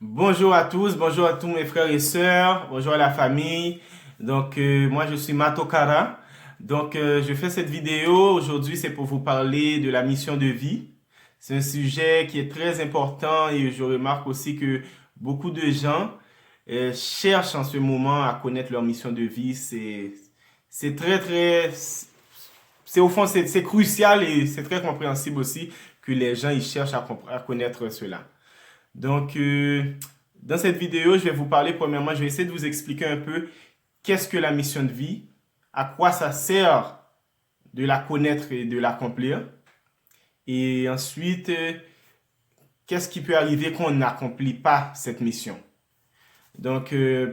Bonjour à tous mes frères et sœurs, bonjour à la famille. Moi je suis Matokara. Je fais cette vidéo aujourd'hui, c'est pour vous parler de la mission de vie. C'est un sujet qui est très important et je remarque aussi que beaucoup de gens cherchent en ce moment à connaître leur mission de vie. C'est très, c'est au fond, c'est crucial et c'est très compréhensible aussi que les gens ils cherchent à connaître cela. Donc, euh, dans cette vidéo, je vais vous parler premièrement, je vais essayer de vous expliquer un peu qu'est-ce que la mission de vie, à quoi ça sert de la connaître et de l'accomplir. Et ensuite, qu'est-ce qui peut arriver qu'on n'accomplit pas cette mission.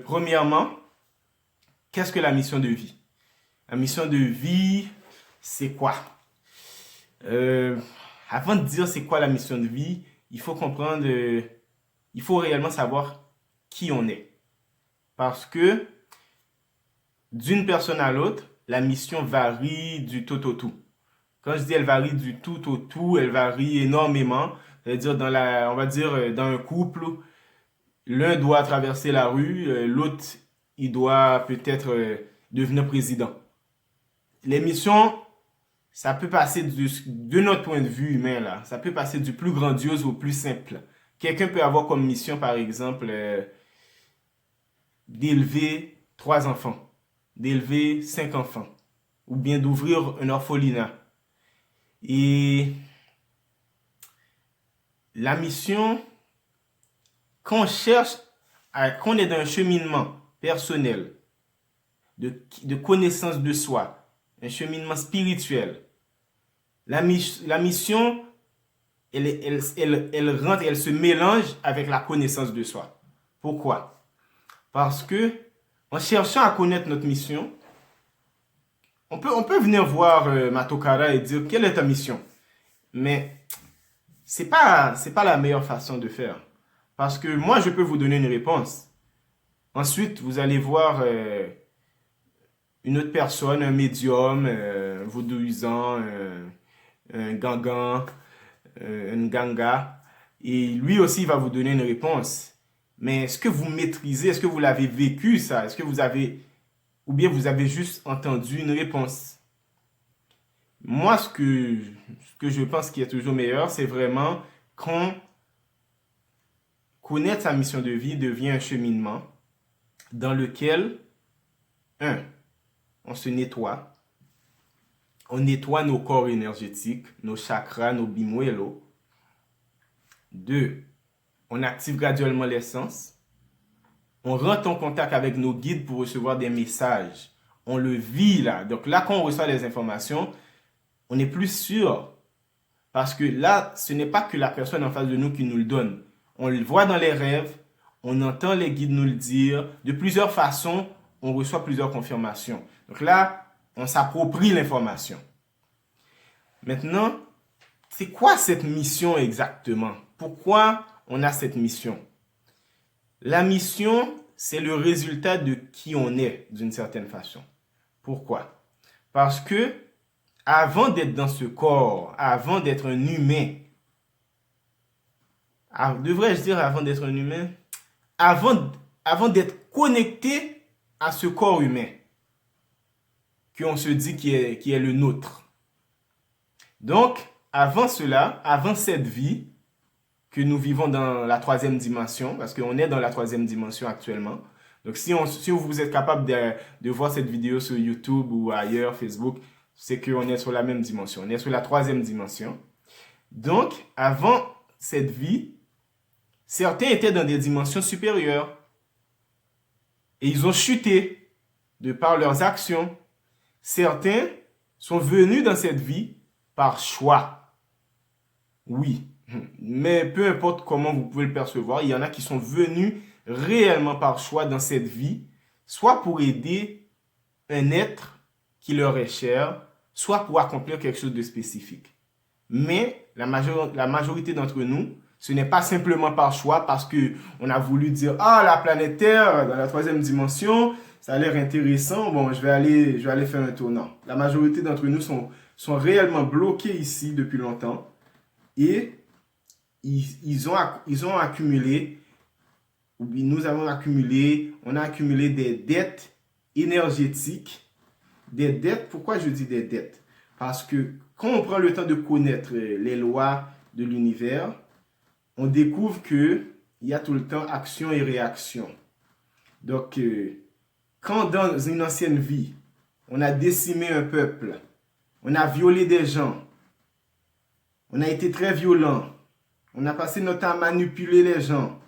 Premièrement, qu'est-ce que la mission de vie? La mission de vie, c'est quoi? Euh, Avant de dire c'est quoi la mission de vie, il faut comprendre, il faut réellement savoir qui on est. Parce que d'une personne à l'autre, la mission varie du tout au tout. Quand je dis elle varie du tout au tout, elle varie énormément. C'est-à-dire on va dire dans un couple, l'un doit traverser la rue, l'autre il doit peut-être devenir président. Les missions, ça peut passer de notre point de vue humain là, ça peut passer du plus grandiose au plus simple. Quelqu'un peut avoir comme mission par exemple d'élever 3 enfants, d'élever 5 enfants, ou bien d'ouvrir un orphelinat. Et la mission, quand on cherche, quand on est dans un cheminement personnel, de connaissance de soi, un cheminement spirituel, la mission, elle rentre, elle se mélange avec la connaissance de soi. Pourquoi? Parce que en cherchant à connaître notre mission, on peut venir voir Matokara et dire quelle est ta mission. Mais c'est pas la meilleure façon de faire. Parce que moi, je peux vous donner une réponse. Ensuite, vous allez voir une autre personne, un médium, un vaudouisant, un gangan, un ganga. Et lui aussi il va vous donner une réponse. Mais est-ce que vous maîtrisez, est-ce que vous l'avez vécu ça? Est-ce que vous avez, ou bien vous avez juste entendu une réponse? Moi, ce que je pense qui est toujours meilleur, c'est vraiment quand connaître sa mission de vie devient un cheminement dans lequel, un, on se nettoie, on nettoie nos corps énergétiques, nos chakras, nos bimuelos. Deux, on active graduellement les sens. On rentre en contact avec nos guides pour recevoir des messages. On le vit là. Donc là, quand on reçoit les informations, on est plus sûr. Parce que là, ce n'est pas que la personne en face de nous qui nous le donne. On le voit dans les rêves, on entend les guides nous le dire. De plusieurs façons, on reçoit plusieurs confirmations. Donc là, on s'approprie l'information. Maintenant, c'est quoi cette mission exactement? Pourquoi on a cette mission? La mission, c'est le résultat de qui on est d'une certaine façon. Pourquoi? Parce que avant d'être dans ce corps, avant d'être un humain, devrais-je dire avant d'être un humain? Avant d'être connecté à ce corps humain qu'on se dit qui est le nôtre. Donc, avant cela, avant cette vie que nous vivons dans la troisième dimension, parce qu'on est dans la troisième dimension actuellement. Donc, si vous êtes capable de voir cette vidéo sur YouTube ou ailleurs, Facebook, c'est qu'on est sur la même dimension. On est sur la troisième dimension. Donc, avant cette vie, certains étaient dans des dimensions supérieures. Et ils ont chuté de par leurs actions. Certains sont venus dans cette vie par choix. Oui, mais peu importe comment vous pouvez le percevoir, il y en a qui sont venus réellement par choix dans cette vie, soit pour aider un être qui leur est cher, soit pour accomplir quelque chose de spécifique. Mais la majorité d'entre nous, ce n'est pas simplement par choix parce que on a voulu dire ah la planète Terre dans la troisième dimension, ça a l'air intéressant, bon je vais aller faire un tour. Non, la majorité d'entre nous sont réellement bloqués ici depuis longtemps et ils ont accumulé ou bien on a accumulé des dettes énergétiques. Des dettes, pourquoi je dis des dettes? Parce que quand on prend le temps de connaître les lois de l'univers, on découvre qu'il y a tout le temps action et réaction. Donc, quand dans une ancienne vie, on a décimé un peuple, on a violé des gens, on a été très violent, on a passé notre temps à manipuler les gens,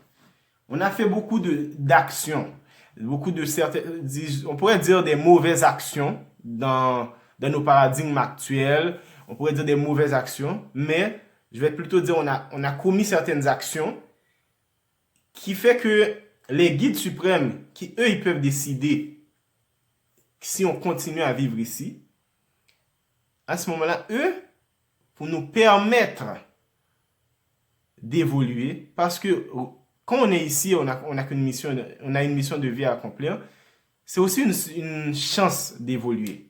on a fait beaucoup d'actions, beaucoup de certaines, on pourrait dire des mauvaises actions dans nos paradigmes actuels, on pourrait dire des mauvaises actions, mais je vais plutôt dire on a commis certaines actions qui fait que les guides suprêmes, qui eux, ils peuvent décider si on continue à vivre ici, à ce moment-là, eux, pour nous permettre d'évoluer, parce que quand on est ici, on a une mission de vie à accomplir, c'est aussi une chance d'évoluer.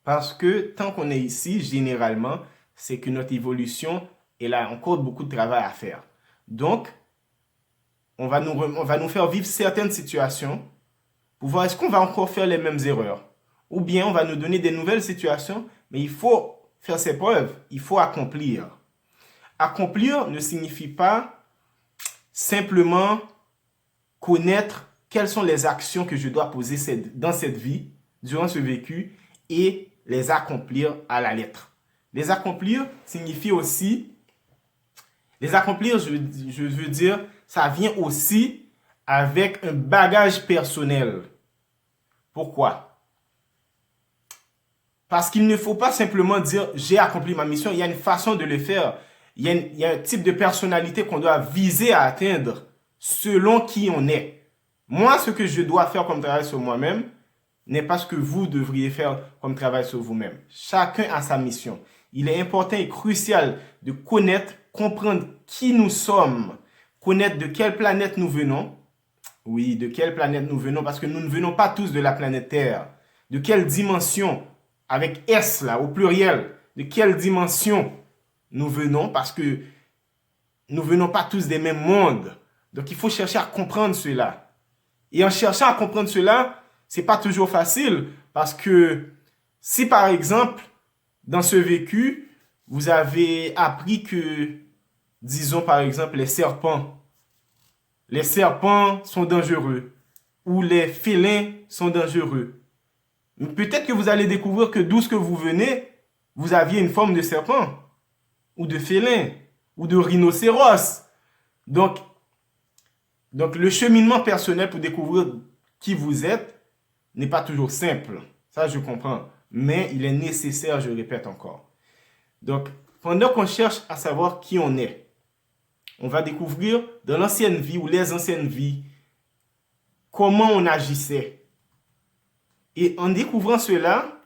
Parce que tant qu'on est ici, généralement, c'est que notre évolution, elle a encore beaucoup de travail à faire. Donc, on va nous faire vivre certaines situations pour voir est-ce qu'on va encore faire les mêmes erreurs. Ou bien on va nous donner des nouvelles situations, mais il faut faire ses preuves, il faut accomplir. Accomplir ne signifie pas simplement connaître quelles sont les actions que je dois poser dans cette vie, durant ce vécu, et les accomplir à la lettre. Les accomplir signifie aussi, les accomplir, je veux dire, ça vient aussi avec un bagage personnel. Pourquoi? Parce qu'il ne faut pas simplement dire j'ai accompli ma mission, il y a une façon de le faire. Il y a un type de personnalité qu'on doit viser à atteindre selon qui on est. Moi, ce que je dois faire comme travail sur moi-même n'est pas ce que vous devriez faire comme travail sur vous-même. Chacun a sa mission. Il est important et crucial de connaître, comprendre qui nous sommes, connaître de quelle planète nous venons. Oui, de quelle planète nous venons, parce que nous ne venons pas tous de la planète Terre. De quelle dimension, avec S là, au pluriel, de quelle dimension nous venons, parce que nous ne venons pas tous des mêmes mondes. Donc il faut chercher à comprendre cela. Et en cherchant à comprendre cela, c'est pas toujours facile, parce que si par exemple, dans ce vécu, vous avez appris que, disons par exemple, les serpents sont dangereux, ou les félins sont dangereux. Peut-être que vous allez découvrir que d'où ce que vous venez, vous aviez une forme de serpent, ou de félin, ou de rhinocéros. Donc le cheminement personnel pour découvrir qui vous êtes n'est pas toujours simple. Ça, je comprends. Mais il est nécessaire, je répète encore. Donc, pendant qu'on cherche à savoir qui on est, on va découvrir dans l'ancienne vie ou les anciennes vies comment on agissait. Et en découvrant cela,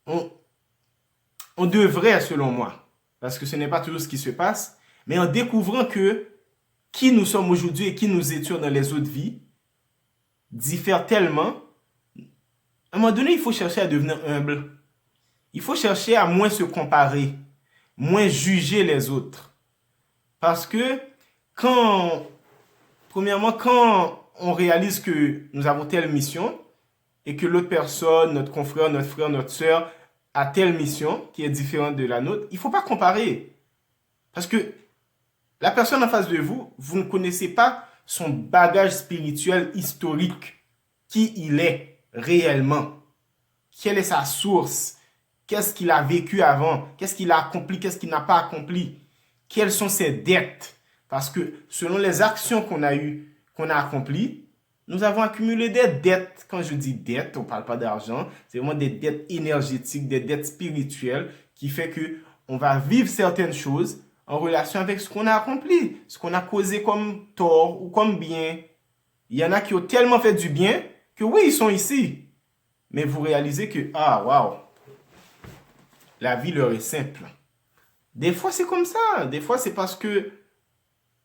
on devrait, selon moi, parce que ce n'est pas toujours ce qui se passe, mais en découvrant que qui nous sommes aujourd'hui et qui nous étions dans les autres vies diffère tellement, à un moment donné, il faut chercher à devenir humble. Il faut chercher à moins se comparer, moins juger les autres. Parce que premièrement, quand on réalise que nous avons telle mission et que l'autre personne, notre confrère, notre frère, notre soeur a telle mission qui est différente de la nôtre, il ne faut pas comparer. Parce que la personne en face de vous, vous ne connaissez pas son bagage spirituel historique, qui il est réellement, quelle est sa source, qu'est-ce qu'il a vécu avant, qu'est-ce qu'il a accompli, qu'est-ce qu'il n'a pas accompli, quelles sont ses dettes. Parce que selon les actions qu'on a accomplies, nous avons accumulé des dettes. Quand je dis dettes, on ne parle pas d'argent, c'est vraiment des dettes énergétiques, des dettes spirituelles qui fait que on va vivre certaines choses en relation avec ce qu'on a accompli, ce qu'on a causé comme tort ou comme bien. Il y en a qui ont tellement fait du bien que oui, ils sont ici. Mais vous réalisez que, ah, waouh, la vie leur est simple. Des fois, c'est comme ça. Des fois, c'est parce que,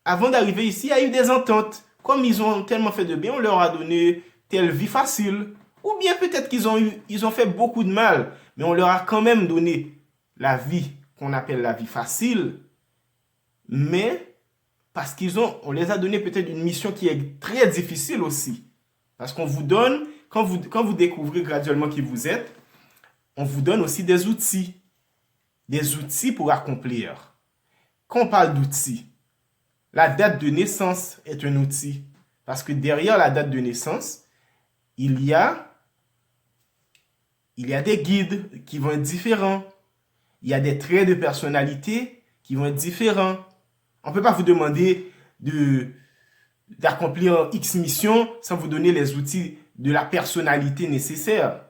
avant d'arriver ici, il y a eu des ententes. Comme ils ont tellement fait de bien, on leur a donné telle vie facile. Ou bien peut-être qu'ils ont fait beaucoup de mal, mais on leur a quand même donné la vie qu'on appelle la vie facile. Mais parce on les a donné peut-être une mission qui est très difficile aussi. Parce qu'on vous donne, quand vous découvrez graduellement qui vous êtes, on vous donne aussi des outils pour accomplir. Quand on parle d'outils, la date de naissance est un outil. Parce que derrière la date de naissance, il y a des guides qui vont être différents. Il y a des traits de personnalité qui vont être différents. On ne peut pas vous demander d'accomplir X mission sans vous donner les outils de la personnalité nécessaire,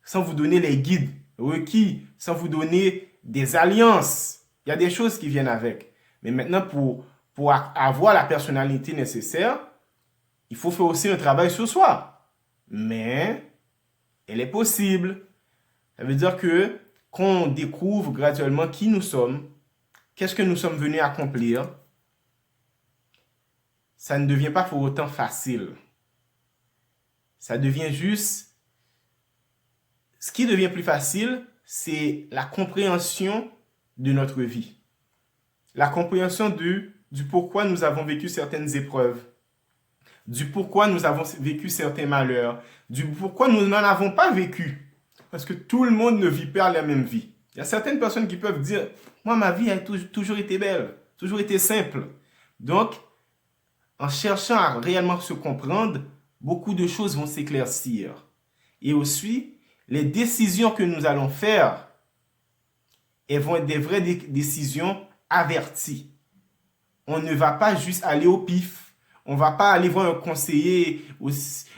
sans vous donner les guides requis, sans vous donner des alliances. Il y a des choses qui viennent avec. Mais maintenant, pour avoir la personnalité nécessaire, il faut faire aussi un travail sur soi. Mais elle est possible. Ça veut dire que quand on découvre graduellement qui nous sommes, qu'est-ce que nous sommes venus accomplir, ça ne devient pas pour autant facile. Ça devient juste... Ce qui devient plus facile, c'est la compréhension de notre vie. La compréhension du pourquoi nous avons vécu certaines épreuves, du pourquoi nous avons vécu certains malheurs, du pourquoi nous n'en avons pas vécu. Parce que tout le monde ne vit pas la même vie. Il y a certaines personnes qui peuvent dire, moi, ma vie a toujours été belle, toujours été simple. Donc, en cherchant à réellement se comprendre, beaucoup de choses vont s'éclaircir. Et aussi, les décisions que nous allons faire, elles vont être des vraies décisions averties. On ne va pas juste aller au pif. On ne va pas aller voir un conseiller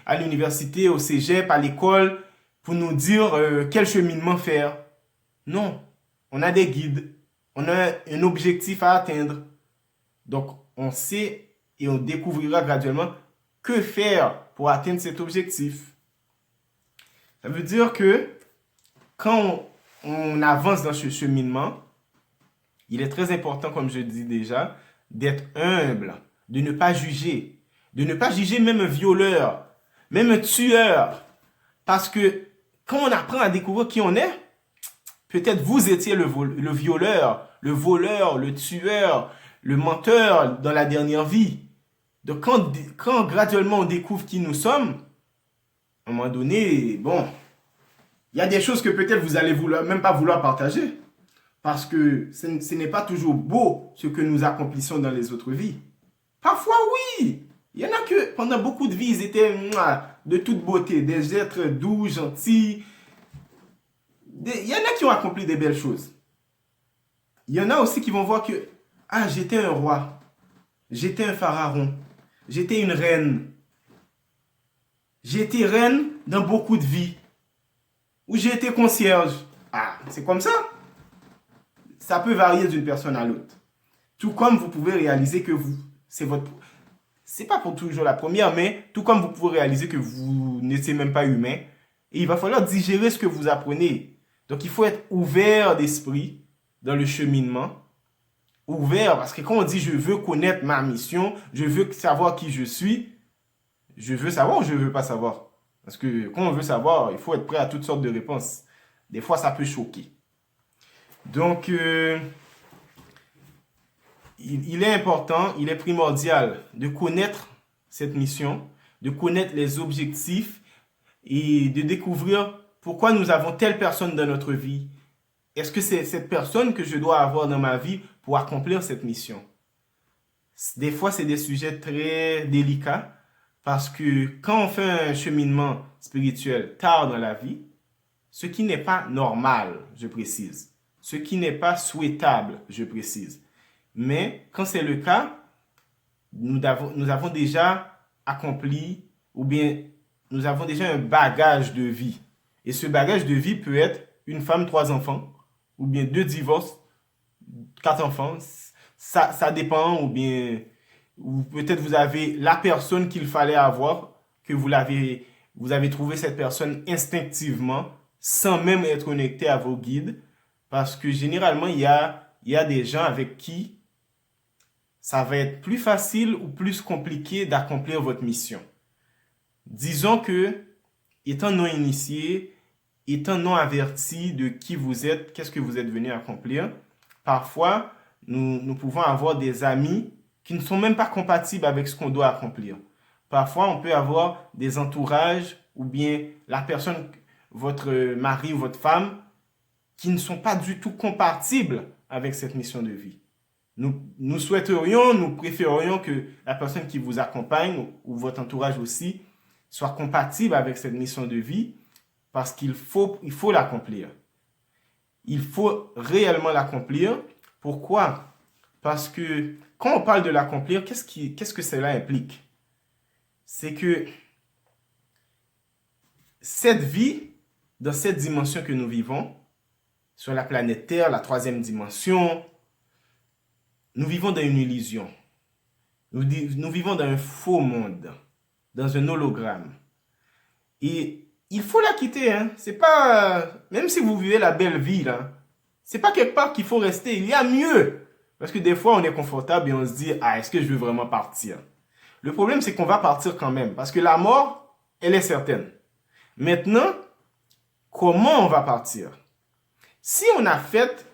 à l'université, au cégep, à l'école, pour nous dire quel cheminement faire. Non, on a des guides. On a un objectif à atteindre. Donc, on sait et on découvrira graduellement que faire pour atteindre cet objectif. Ça veut dire que quand on avance dans ce cheminement, il est très important, comme je dis déjà, d'être humble, de ne pas juger. De ne pas juger même un violeur, même un tueur. Parce que quand on apprend à découvrir qui on est, peut-être vous étiez le violeur, le voleur, le tueur, le menteur dans la dernière vie. Donc quand graduellement on découvre qui nous sommes, à un moment donné, bon, il y a des choses que peut-être vous allez même pas vouloir partager. Parce que ce n'est pas toujours beau ce que nous accomplissons dans les autres vies. Parfois, oui. Il y en a que pendant beaucoup de vies, ils étaient de toute beauté, des êtres doux, gentils. Il y en a qui ont accompli des belles choses. Il y en a aussi qui vont voir que, j'étais un roi, j'étais un pharaon, j'étais une reine. J'ai été reine dans beaucoup de vies. Ou j'ai été concierge. C'est comme ça. Ça peut varier d'une personne à l'autre. Tout comme vous pouvez réaliser que c'est pas pour toujours la première, mais tout comme vous pouvez réaliser que vous n'étiez même pas humain. Et il va falloir digérer ce que vous apprenez. Donc il faut être ouvert d'esprit dans le cheminement. Ouvert, parce que quand on dit je veux connaître ma mission, je veux savoir qui je suis, je veux savoir ou je veux pas savoir? Parce que quand on veut savoir, il faut être prêt à toutes sortes de réponses. Des fois, ça peut choquer. Donc, il est important, il est primordial de connaître cette mission, de connaître les objectifs et de découvrir pourquoi nous avons telle personne dans notre vie. Est-ce que c'est cette personne que je dois avoir dans ma vie pour accomplir cette mission? Des fois, c'est des sujets très délicats parce que quand on fait un cheminement spirituel tard dans la vie, ce qui n'est pas normal, je précise, ce qui n'est pas souhaitable, je précise. Mais quand c'est le cas, nous avons déjà accompli ou bien nous avons déjà un bagage de vie. Et ce bagage de vie peut être une femme, 3 enfants, ou bien 2 divorces, 4 enfants. Ça dépend, ou peut-être vous avez la personne qu'il fallait avoir, que vous avez trouvé cette personne instinctivement, sans même être connecté à vos guides. Parce que généralement, il y a des gens avec qui ça va être plus facile ou plus compliqué d'accomplir votre mission. Disons que, étant non initié, étant non averti de qui vous êtes, qu'est-ce que vous êtes venu accomplir, parfois, nous pouvons avoir des amis qui ne sont même pas compatibles avec ce qu'on doit accomplir. Parfois, on peut avoir des entourages ou bien la personne, votre mari ou votre femme, qui ne sont pas du tout compatibles avec cette mission de vie. Nous souhaiterions, nous préférerions que la personne qui vous accompagne ou votre entourage aussi soit compatible avec cette mission de vie parce qu'il faut l'accomplir. Il faut réellement l'accomplir. Pourquoi? Parce que quand on parle de l'accomplir, qu'est-ce que cela implique? C'est que cette vie, dans cette dimension que nous vivons, sur la planète Terre, la troisième dimension, nous vivons dans une illusion. Nous vivons dans un faux monde, dans un hologramme. Et il faut la quitter. Hein. C'est pas, même si vous vivez la belle vie, là, c'est pas quelque part qu'il faut rester. Il y a mieux. Parce que des fois, on est confortable et on se dit, ah, est-ce que je veux vraiment partir? Le problème, c'est qu'on va partir quand même. Parce que la mort, elle est certaine. Maintenant, comment on va partir? Si on a fait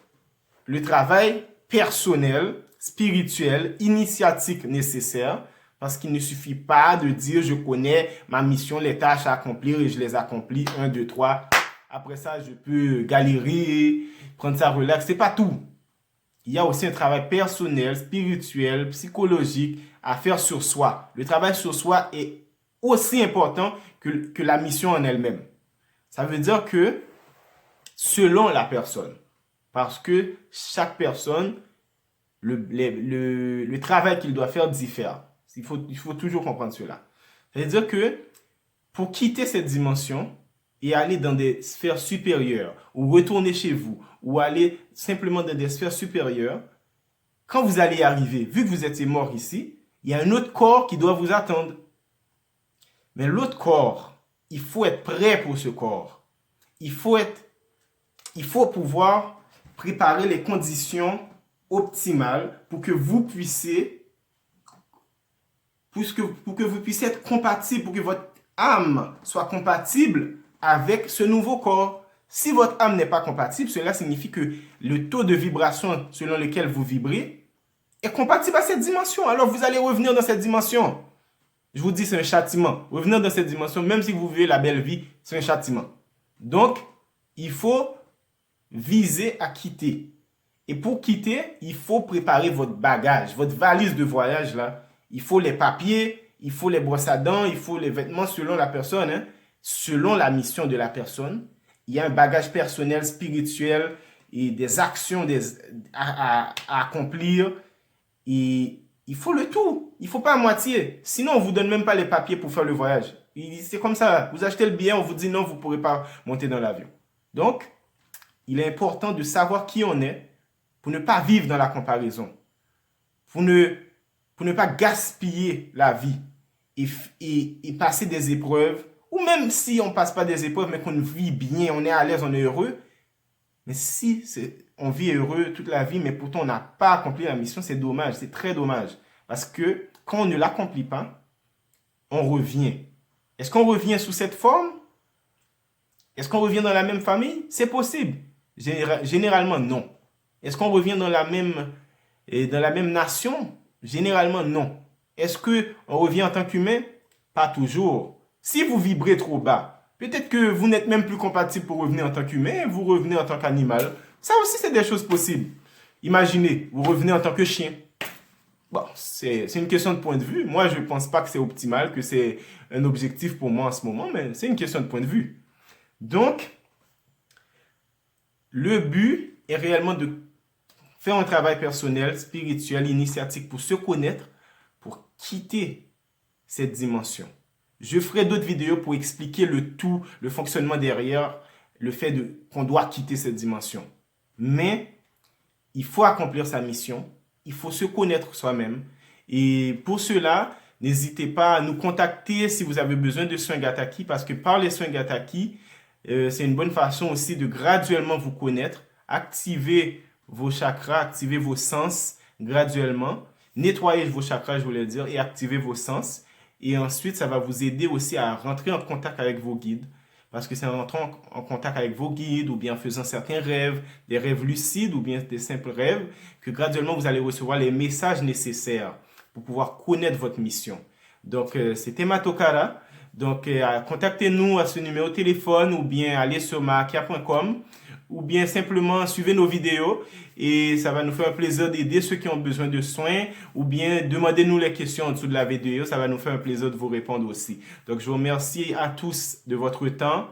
le travail personnel, spirituel, initiatique nécessaire, parce qu'il ne suffit pas de dire je connais ma mission, les tâches à accomplir et je les accomplis, 1, 2, 3. Après ça, je peux galérer, prendre ça relax. C'est pas tout. Il y a aussi un travail personnel, spirituel, psychologique à faire sur soi. Le travail sur soi est aussi important que la mission en elle-même. Ça veut dire que selon la personne, parce que chaque personne, le travail qu'il doit faire diffère. Il faut toujours comprendre cela. Ça veut dire que pour quitter cette dimension et aller dans des sphères supérieures, ou retourner chez vous, ou aller simplement dans des sphères supérieures, quand vous allez y arriver, vu que vous étiez mort ici, il y a un autre corps qui doit vous attendre. Mais l'autre corps, il faut être prêt pour ce corps. Il faut pouvoir préparer les conditions optimales pour que vous puissiez être compatible, pour que votre âme soit compatible avec ce nouveau corps. Si votre âme n'est pas compatible, cela signifie que le taux de vibration selon lequel vous vibrez est compatible à cette dimension. Alors vous allez revenir dans cette dimension. Je vous dis, c'est un châtiment. Revenir dans cette dimension, même si vous vivez la belle vie, c'est un châtiment. Donc, il faut viser à quitter. Et pour quitter, il faut préparer votre bagage, votre valise de voyage là. Il faut les papiers, il faut les brosses à dents, il faut les vêtements selon la personne, hein, selon la mission de la personne. Il y a un bagage personnel, spirituel et des actions à accomplir. Et il faut le tout. Il ne faut pas à moitié. Sinon, on ne vous donne même pas les papiers pour faire le voyage. C'est comme ça. Vous achetez le billet, on vous dit non, vous ne pourrez pas monter dans l'avion. Donc, il est important de savoir qui on est pour ne pas vivre dans la comparaison. Pour ne pas gaspiller la vie et passer des épreuves. Ou même si on ne passe pas des épreuves, mais qu'on vit bien, on est à l'aise, on est heureux. Mais si on vit heureux toute la vie, mais pourtant on n'a pas accompli la mission, c'est dommage, c'est très dommage. Parce que quand on ne l'accomplit pas, on revient. Est-ce qu'on revient sous cette forme? Est-ce qu'on revient dans la même famille? C'est possible. Généralement, non. Est-ce qu'on revient dans la même nation? Généralement, non. Est-ce qu'on revient en tant qu'humain? Pas toujours. Si vous vibrez trop bas, peut-être que vous n'êtes même plus compatible pour revenir en tant qu'humain, vous revenez en tant qu'animal. Ça aussi, c'est des choses possibles. Imaginez, vous revenez en tant que chien. Bon, c'est une question de point de vue. Moi, je ne pense pas que c'est optimal, que c'est un objectif pour moi en ce moment, mais c'est une question de point de vue. Donc, le but est réellement de faire un travail personnel, spirituel, initiatique pour se connaître, pour quitter cette dimension. Je ferai d'autres vidéos pour expliquer le tout, le fonctionnement derrière le fait qu'on doit quitter cette dimension. Mais il faut accomplir sa mission, il faut se connaître soi-même. Et pour cela, n'hésitez pas à nous contacter si vous avez besoin de soins Gataki, parce que par les soins Gataki, c'est une bonne façon aussi de graduellement vous connaître, activer vos chakras, activer vos sens graduellement, nettoyer vos chakras, je voulais dire, et activer vos sens. Et ensuite, ça va vous aider aussi à rentrer en contact avec vos guides. Parce que c'est en rentrant en contact avec vos guides ou bien en faisant certains rêves, des rêves lucides ou bien des simples rêves, que graduellement vous allez recevoir les messages nécessaires pour pouvoir connaître votre mission. Donc, c'était Matokara. Donc, contactez-nous à ce numéro de téléphone ou bien allez sur makia.com ou bien simplement suivez nos vidéos et ça va nous faire un plaisir d'aider ceux qui ont besoin de soins ou bien demandez-nous les questions en dessous de la vidéo. Ça va nous faire un plaisir de vous répondre aussi. Donc, je vous remercie à tous de votre temps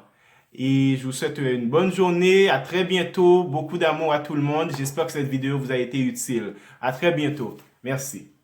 et je vous souhaite une bonne journée. À très bientôt. Beaucoup d'amour à tout le monde. J'espère que cette vidéo vous a été utile. À très bientôt. Merci.